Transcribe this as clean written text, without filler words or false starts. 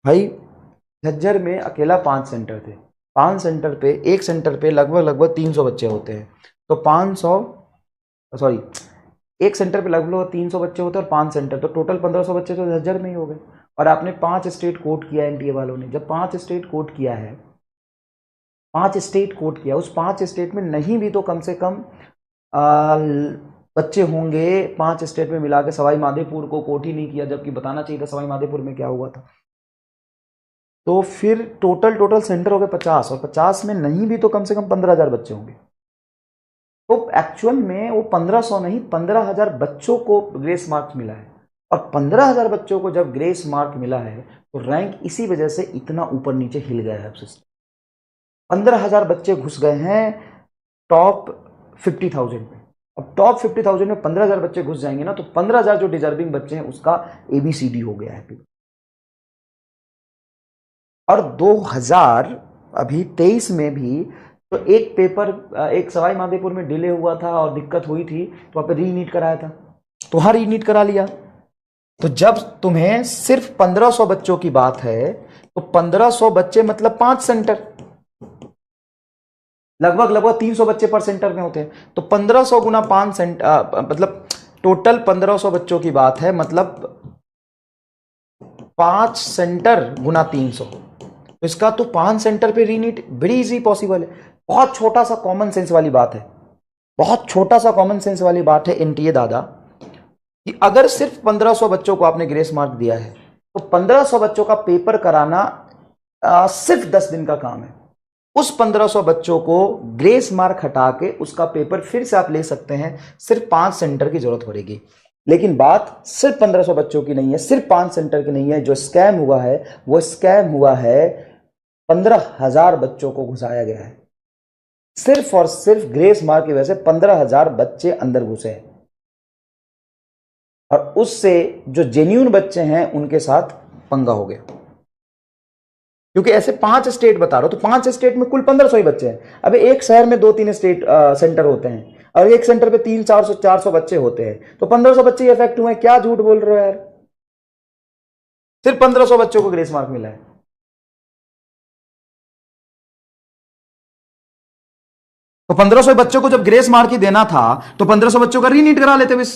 भाई झज्जर में अकेला 5 सेंटर थे, 5 सेंटर पे, एक सेंटर पे लगभग 300 बच्चे होते हैं, तो 500, सॉरी, एक सेंटर पे लगभग 300 बच्चे होते हैं और 5 सेंटर, तो टोटल 1500 बच्चे तो झज्जर में ही हो गए। और आपने 5 स्टेट कोट किया एनटीए वालों ने, जब 5 स्टेट कोट किया है, 5 स्टेट कोट किया, उस 5 स्टेट में नहीं भी तो कम से कम आ, बच्चे होंगे, 5 स्टेट में मिला के। सवाई माधोपुर को कोट ही नहीं किया, जबकि बताना चाहिए था सवाई माधोपुर में क्या हुआ था। तो फिर टोटल सेंटर हो गए 50, और 50 में नहीं भी तो कम से कम 15,000 बच्चे होंगे। तो एक्चुअल में वो 1500 नहीं, 15,000 बच्चों को ग्रेस मार्क मिला है। और 15,000 बच्चों को जब ग्रेस मार्क मिला है तो रैंक इसी वजह से इतना ऊपर नीचे हिल गया है। 15,000 बच्चे घुस गए हैं टॉप 50,000 में। अब टॉप 50,000 में 15,000 बच्चे घुस जाएंगे ना, तो 15,000 जो डिजर्विंग बच्चे हैं उसका एबीसीडी हो गया है। और 2023 में भी तो एक पेपर, एक सवाई माधोपुर में डिले हुआ था और दिक्कत हुई थी, तो वहां पे रीनीट कराया था, तो वहां रीनीट करा लिया। तो जब तुम्हें सिर्फ 1500 बच्चों की बात है, तो 1500 बच्चे मतलब 5 सेंटर, लगभग 300 बच्चे पर सेंटर में होते हैं। तो 1500 गुना 5 सेंटर, मतलब टोटल 1500 बच्चों की बात है, मतलब 5 सेंटर गुना 300, तो इसका तो 5 सेंटर पे रीनीट बड़ी इजी पॉसिबल है। बहुत छोटा सा कॉमन सेंस वाली बात है, बहुत छोटा सा कॉमन सेंस वाली बात है एनटीए दादा, कि अगर सिर्फ 1500 बच्चों को आपने ग्रेस मार्क दिया है, तो 1500 बच्चों का पेपर कराना सिर्फ 10 दिन का काम है। उस 1500 बच्चों को ग्रेस मार्क हटा के उसका पेपर फिर से आप ले सकते हैं, सिर्फ 5 सेंटर की जरूरत पड़ेगी। लेकिन बात सिर्फ 1500 बच्चों की नहीं है, सिर्फ 5 सेंटर की नहीं है। जो स्कैम हुआ है वो स्कैम हुआ है, 15,000 बच्चों को घुसाया गया है। सिर्फ और सिर्फ ग्रेस मार्क की वजह से 15,000 बच्चे अंदर घुसे हैं, और उससे जो जेन्यून बच्चे हैं उनके साथ पंगा हो गया। क्योंकि ऐसे 5 स्टेट बता रहा हूं, तो 5 स्टेट में कुल 1500 ही बच्चे हैं। अब एक शहर में 2-3 स्टेट सेंटर होते हैं, और एक सेंटर पे 300-400 बच्चे होते हैं, तो 1500 बच्चे इफेक्ट हुए। क्या झूठ बोल रहे हो यार, सिर्फ 1500 बच्चों को ग्रेस मार्क मिला है। तो 1500 बच्चों को जब ग्रेस मार्क ही देना था, तो 1500 बच्चों का रीनीट करा लेते बस।